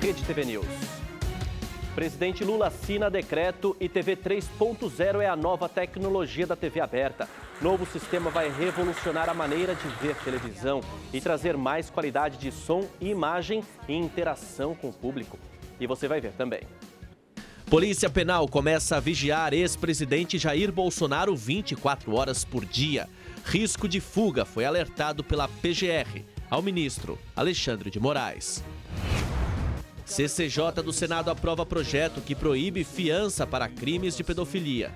Rede TV News. Presidente Lula assina decreto e TV 3.0 é a nova tecnologia da TV aberta. Novo sistema vai revolucionar a maneira de ver televisão e trazer mais qualidade de som e imagem e interação com o público. E você vai ver também. Polícia Penal começa a vigiar ex-presidente Jair Bolsonaro 24 horas por dia. Risco de fuga foi alertado pela PGR ao ministro Alexandre de Moraes. CCJ do Senado aprova projeto que proíbe fiança para crimes de pedofilia.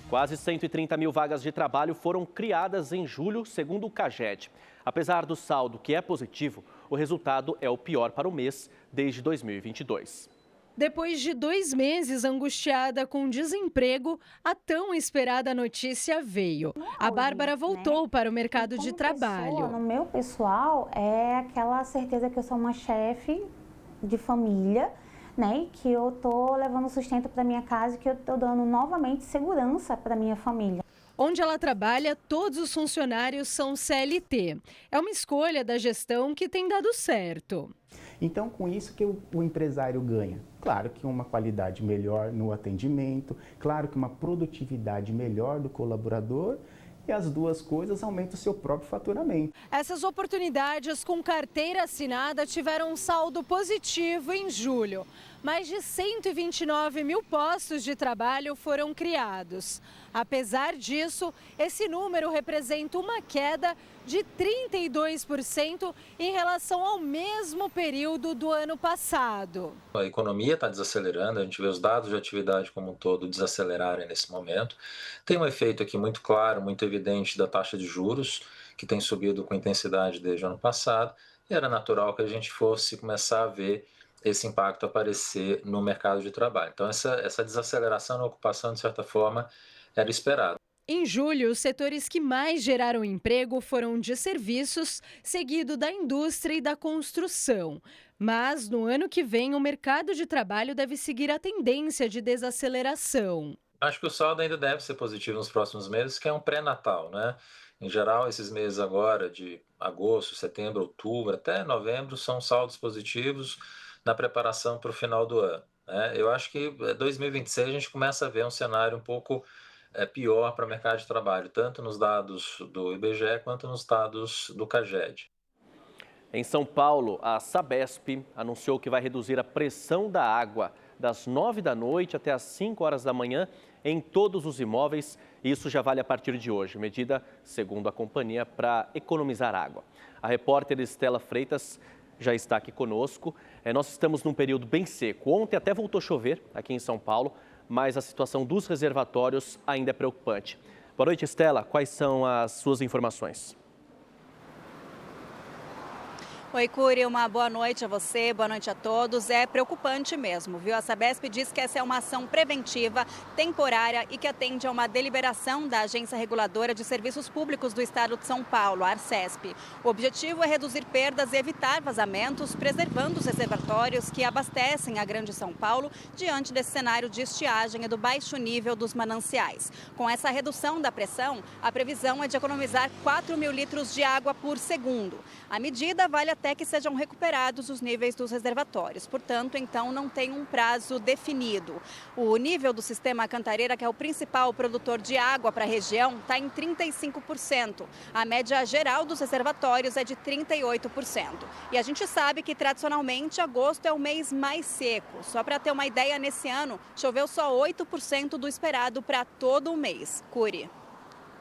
Quase 130 mil vagas de trabalho foram criadas em julho, segundo o CAGED. Apesar do saldo, que é positivo, o resultado é o pior para o mês desde 2022. Depois de 2 meses angustiada com desemprego, a tão esperada notícia veio. A Bárbara voltou para o mercado de trabalho. No meu pessoal, é aquela certeza que eu sou uma chefe de família, né? E que eu tô levando sustento para minha casa e que eu tô dando novamente segurança para minha família. Onde ela trabalha, todos os funcionários são CLT. É uma escolha da gestão que tem dado certo. Então, com isso que o empresário ganha. Claro que uma qualidade melhor no atendimento, claro que uma produtividade melhor do colaborador e as duas coisas aumentam o seu próprio faturamento. Essas oportunidades com carteira assinada tiveram um saldo positivo em julho. Mais de 129 mil postos de trabalho foram criados. Apesar disso, esse número representa uma queda de 32% em relação ao mesmo período do ano passado. A economia está desacelerando, a gente vê os dados de atividade como um todo desacelerarem nesse momento. Tem um efeito aqui muito claro, muito evidente da taxa de juros, que tem subido com intensidade desde o ano passado, e era natural que a gente fosse começar a ver esse impacto aparecer no mercado de trabalho. Então, essa desaceleração na ocupação, de certa forma, era esperada. Em julho, os setores que mais geraram emprego foram de serviços, seguido da indústria e da construção. Mas, no ano que vem, o mercado de trabalho deve seguir a tendência de desaceleração. Acho que o saldo ainda deve ser positivo nos próximos meses, que é um pré-natal, né? Em geral, esses meses agora, de agosto, setembro, outubro, até novembro, são saldos positivos na preparação para o final do ano, né? Eu acho que 2026 a gente começa a ver um cenário um pouco pior para o mercado de trabalho, tanto nos dados do IBGE quanto nos dados do CAGED. Em São Paulo, a Sabesp anunciou que vai reduzir a pressão da água das 9 da noite até as 5 horas da manhã em todos os imóveis. Isso já vale a partir de hoje, medida, segundo a companhia, para economizar água. A repórter Estela Freitas já está aqui conosco. Nós estamos num período bem seco. Ontem até voltou a chover aqui em São Paulo, mas a situação dos reservatórios ainda é preocupante. Boa noite, Estela. Quais são as suas informações? Oi, Cury, uma boa noite a você, boa noite a todos. É preocupante mesmo, viu? A Sabesp diz que essa é uma ação preventiva, temporária e que atende a uma deliberação da Agência Reguladora de Serviços Públicos do Estado de São Paulo, a Arcesp. O objetivo é reduzir perdas e evitar vazamentos, preservando os reservatórios que abastecem a Grande São Paulo diante desse cenário de estiagem e do baixo nível dos mananciais. Com essa redução da pressão, a previsão é de economizar 4 mil litros de água por segundo. A medida vale até que sejam recuperados os níveis dos reservatórios. Portanto, então, não tem um prazo definido. O nível do sistema Cantareira, que é o principal produtor de água para a região, está em 35%. A média geral dos reservatórios é de 38%. E a gente sabe que, tradicionalmente, agosto é o mês mais seco. Só para ter uma ideia, nesse ano, choveu só 8% do esperado para todo o mês. Cury.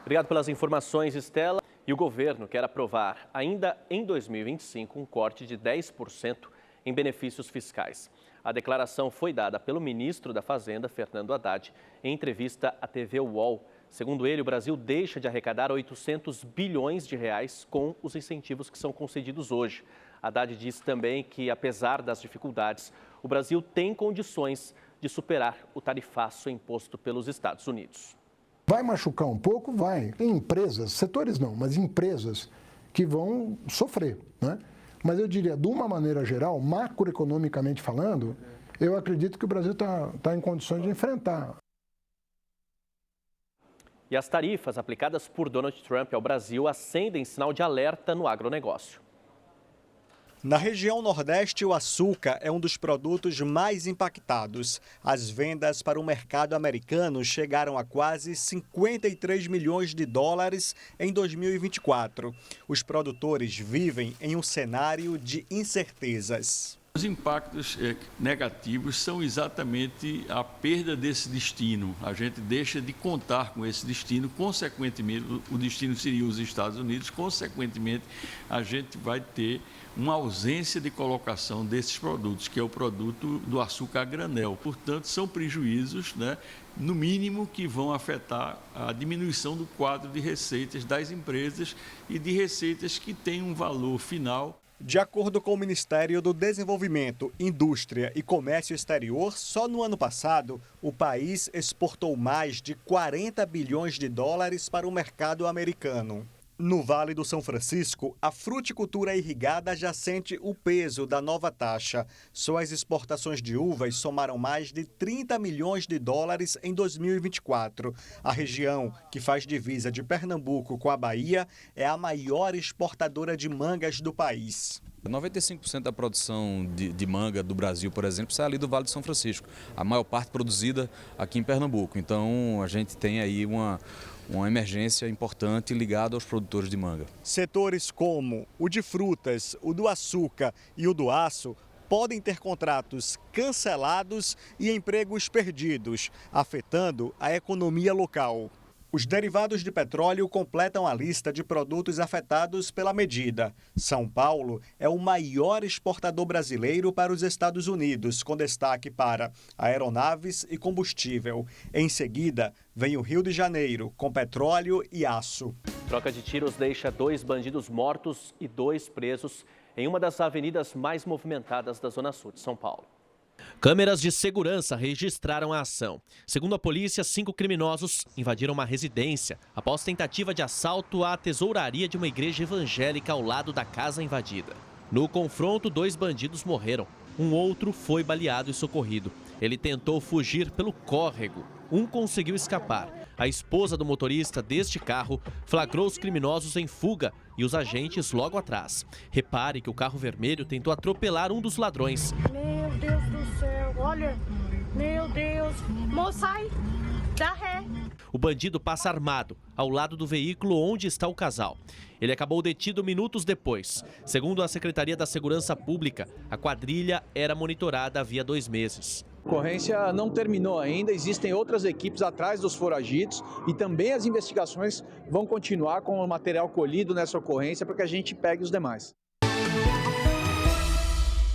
Obrigado pelas informações, Estela. E o governo quer aprovar, ainda em 2025, um corte de 10% em benefícios fiscais. A declaração foi dada pelo ministro da Fazenda, Fernando Haddad, em entrevista à TV UOL. Segundo ele, o Brasil deixa de arrecadar 800 bilhões de reais com os incentivos que são concedidos hoje. Haddad disse também que, apesar das dificuldades, o Brasil tem condições de superar o tarifaço imposto pelos Estados Unidos. Vai machucar um pouco? Vai. Tem empresas, setores não, mas empresas que vão sofrer, né? Mas eu diria, de uma maneira geral, macroeconomicamente falando, eu acredito que o Brasil está em condições de enfrentar. E as tarifas aplicadas por Donald Trump ao Brasil acendem sinal de alerta no agronegócio. Na região Nordeste, o açúcar é um dos produtos mais impactados. As vendas para o mercado americano chegaram a quase 53 milhões de dólares em 2024. Os produtores vivem em um cenário de incertezas. Os impactos negativos são exatamente a perda desse destino. A gente deixa de contar com esse destino, consequentemente, o destino seria os Estados Unidos, consequentemente, a gente vai ter uma ausência de colocação desses produtos, que é o produto do açúcar a granel. Portanto, são prejuízos, no mínimo, que vão afetar a diminuição do quadro de receitas das empresas e de receitas que têm um valor final. De acordo com o Ministério do Desenvolvimento, Indústria e Comércio Exterior, só no ano passado, o país exportou mais de 40 bilhões de dólares para o mercado americano. No Vale do São Francisco, a fruticultura irrigada já sente o peso da nova taxa. Só as exportações de uvas somaram mais de 30 milhões de dólares em 2024. A região, que faz divisa de Pernambuco com a Bahia, é a maior exportadora de mangas do país. 95% da produção de manga do Brasil, por exemplo, sai ali do Vale do São Francisco. A maior parte produzida aqui em Pernambuco. Então, a gente tem aí uma emergência importante ligada aos produtores de manga. Setores como o de frutas, o do açúcar e o do aço podem ter contratos cancelados e empregos perdidos, afetando a economia local. Os derivados de petróleo completam a lista de produtos afetados pela medida. São Paulo é o maior exportador brasileiro para os Estados Unidos, com destaque para aeronaves e combustível. Em seguida, vem o Rio de Janeiro, com petróleo e aço. Troca de tiros deixa 2 bandidos mortos e 2 presos em uma das avenidas mais movimentadas da Zona Sul de São Paulo. Câmeras de segurança registraram a ação. Segundo a polícia, 5 criminosos invadiram uma residência após tentativa de assalto à tesouraria de uma igreja evangélica ao lado da casa invadida. No confronto, 2 bandidos morreram. Um outro foi baleado e socorrido. Ele tentou fugir pelo córrego. Um conseguiu escapar. A esposa do motorista deste carro flagrou os criminosos em fuga e os agentes logo atrás. Repare que o carro vermelho tentou atropelar um dos ladrões. Meu Deus do céu, olha, meu Deus, moça, sai, dá ré. O bandido passa armado ao lado do veículo onde está o casal. Ele acabou detido minutos depois. Segundo a Secretaria da Segurança Pública, a quadrilha era monitorada havia 2 meses. A ocorrência não terminou ainda, existem outras equipes atrás dos foragidos e também as investigações vão continuar com o material colhido nessa ocorrência para que a gente pegue os demais.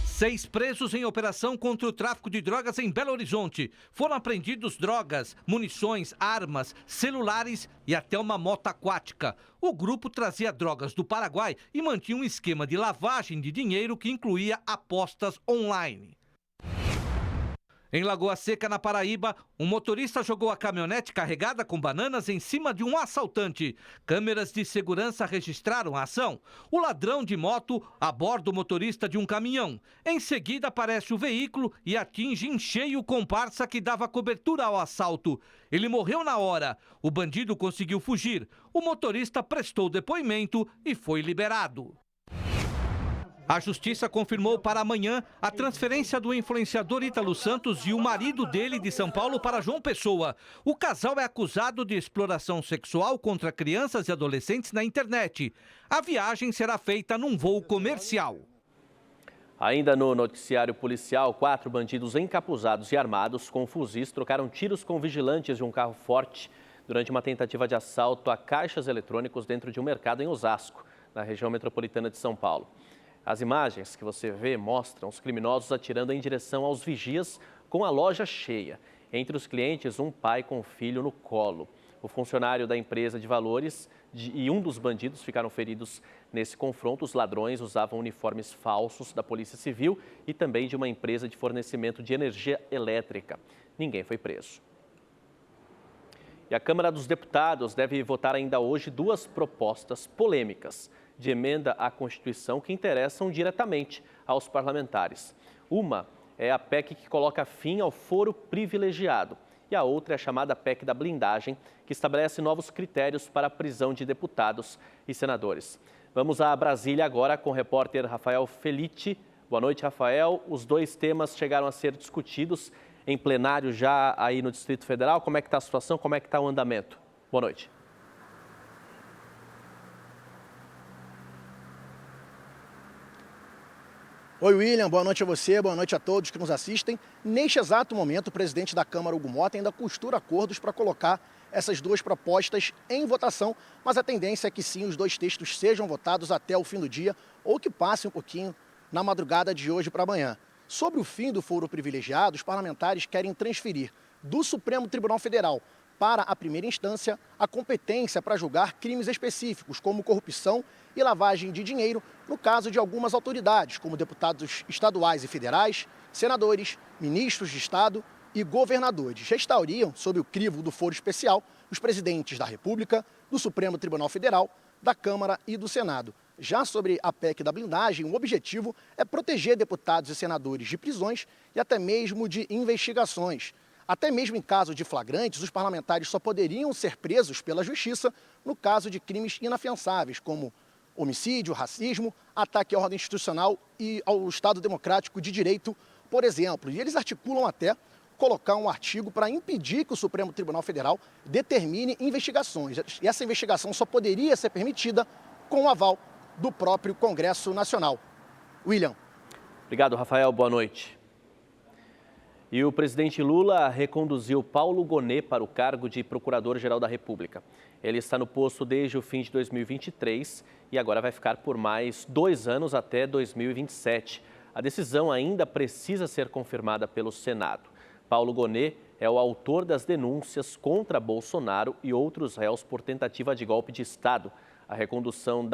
6 presos em operação contra o tráfico de drogas em Belo Horizonte. Foram apreendidos drogas, munições, armas, celulares e até uma moto aquática. O grupo trazia drogas do Paraguai e mantinha um esquema de lavagem de dinheiro que incluía apostas online. Em Lagoa Seca, na Paraíba, um motorista jogou a caminhonete carregada com bananas em cima de um assaltante. Câmeras de segurança registraram a ação. O ladrão de moto aborda o motorista de um caminhão. Em seguida, aparece o veículo e atinge em cheio o comparsa que dava cobertura ao assalto. Ele morreu na hora. O bandido conseguiu fugir. O motorista prestou depoimento e foi liberado. A Justiça confirmou para amanhã a transferência do influenciador Ítalo Santos e o marido dele de São Paulo para João Pessoa. O casal é acusado de exploração sexual contra crianças e adolescentes na internet. A viagem será feita num voo comercial. Ainda no noticiário policial, 4 bandidos encapuzados e armados com fuzis trocaram tiros com vigilantes de um carro forte durante uma tentativa de assalto a caixas eletrônicos dentro de um mercado em Osasco, na região metropolitana de São Paulo. As imagens que você vê mostram os criminosos atirando em direção aos vigias com a loja cheia. Entre os clientes, um pai com um filho no colo. O funcionário da empresa de valores e um dos bandidos ficaram feridos nesse confronto. Os ladrões usavam uniformes falsos da Polícia Civil e também de uma empresa de fornecimento de energia elétrica. Ninguém foi preso. E a Câmara dos Deputados deve votar ainda hoje 2 propostas polêmicas de emenda à Constituição que interessam diretamente aos parlamentares. Uma é a PEC que coloca fim ao foro privilegiado e a outra é a chamada PEC da blindagem, que estabelece novos critérios para a prisão de deputados e senadores. Vamos a Brasília agora com o repórter Rafael Felitti. Boa noite, Rafael. Os dois temas chegaram a ser discutidos em plenário já aí no Distrito Federal. Como é que está a situação? Como é que está o andamento? Boa noite. Oi, William. Boa noite a você, boa noite a todos que nos assistem. Neste exato momento, o presidente da Câmara, Hugo Mota, ainda costura acordos para colocar essas duas propostas em votação, mas a tendência é que sim, os dois textos sejam votados até o fim do dia ou que passem um pouquinho na madrugada de hoje para amanhã. Sobre o fim do foro privilegiado, os parlamentares querem transferir do Supremo Tribunal Federal para a primeira instância a competência para julgar crimes específicos, como corrupção e lavagem de dinheiro, no caso de algumas autoridades, como deputados estaduais e federais, senadores, ministros de Estado e governadores. Restauriam, sob o crivo do foro especial, os presidentes da República, do Supremo Tribunal Federal, da Câmara e do Senado. Já sobre a PEC da blindagem, o objetivo é proteger deputados e senadores de prisões e até mesmo de investigações. Até mesmo em caso de flagrantes, os parlamentares só poderiam ser presos pela Justiça no caso de crimes inafiançáveis, como homicídio, racismo, ataque à ordem institucional e ao Estado Democrático de Direito, por exemplo. E eles articulam até colocar um artigo para impedir que o Supremo Tribunal Federal determine investigações. E essa investigação só poderia ser permitida com o aval do próprio Congresso Nacional. William. Obrigado, Rafael. Boa noite. E o presidente Lula reconduziu Paulo Gonet para o cargo de Procurador-Geral da República. Ele está no posto desde o fim de 2023 e agora vai ficar por mais 2 anos até 2027. A decisão ainda precisa ser confirmada pelo Senado. Paulo Gonet é o autor das denúncias contra Bolsonaro e outros réus por tentativa de golpe de Estado. A recondução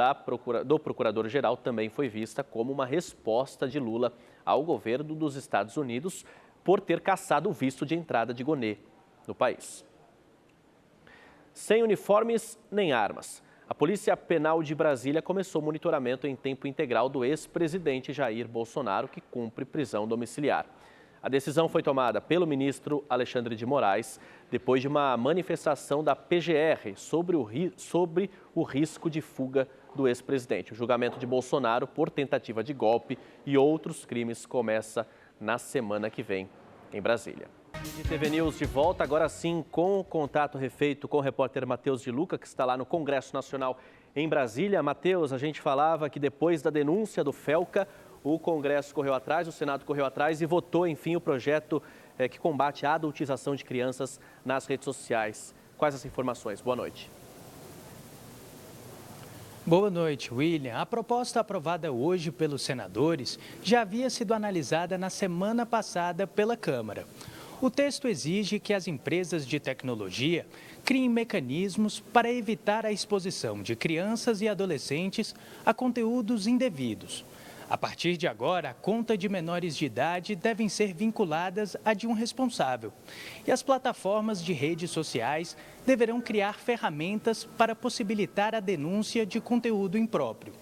do Procurador-Geral também foi vista como uma resposta de Lula ao governo dos Estados Unidos por ter cassado o visto de entrada de Gonet no país. Sem uniformes nem armas, a Polícia Penal de Brasília começou o monitoramento em tempo integral do ex-presidente Jair Bolsonaro, que cumpre prisão domiciliar. A decisão foi tomada pelo ministro Alexandre de Moraes, depois de uma manifestação da PGR sobre o risco de fuga do ex-presidente. O julgamento de Bolsonaro por tentativa de golpe e outros crimes começa na semana que vem, em Brasília. E TV News de volta, agora sim, com o contato refeito com o repórter Matheus de Luca, que está lá no Congresso Nacional em Brasília. Matheus, a gente falava que depois da denúncia do Felca, o Congresso correu atrás, o Senado correu atrás e votou, enfim, o projeto que combate a adultização de crianças nas redes sociais. Quais as informações? Boa noite. Boa noite, William. A proposta aprovada hoje pelos senadores já havia sido analisada na semana passada pela Câmara. O texto exige que as empresas de tecnologia criem mecanismos para evitar a exposição de crianças e adolescentes a conteúdos indevidos. A partir de agora, a conta de menores de idade devem ser vinculadas à de um responsável. E as plataformas de redes sociais deverão criar ferramentas para possibilitar a denúncia de conteúdo impróprio.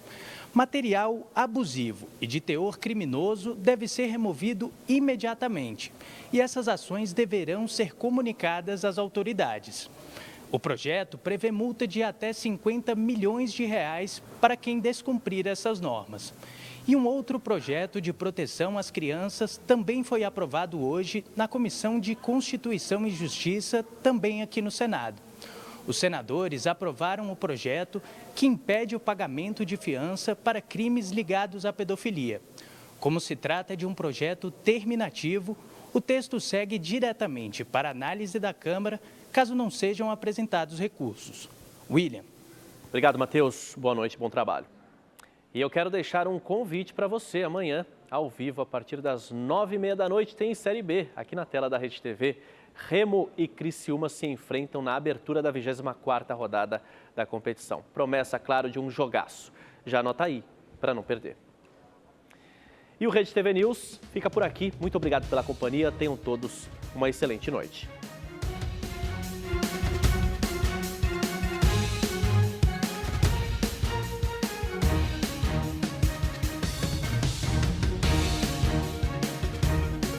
Material abusivo e de teor criminoso deve ser removido imediatamente. E essas ações deverão ser comunicadas às autoridades. O projeto prevê multa de até R$50 milhões para quem descumprir essas normas. E um outro projeto de proteção às crianças também foi aprovado hoje na Comissão de Constituição e Justiça, também aqui no Senado. Os senadores aprovaram o projeto que impede o pagamento de fiança para crimes ligados à pedofilia. Como se trata de um projeto terminativo, o texto segue diretamente para análise da Câmara, caso não sejam apresentados recursos. William. Obrigado, Matheus. Boa noite, bom trabalho. E eu quero deixar um convite para você amanhã, ao vivo, a partir das 9h30 da noite, tem Série B, aqui na tela da Rede TV. Remo e Criciúma se enfrentam na abertura da 24ª rodada da competição. Promessa, claro, de um jogaço. Já anota aí, para não perder. E o Rede TV News fica por aqui. Muito obrigado pela companhia. Tenham todos uma excelente noite.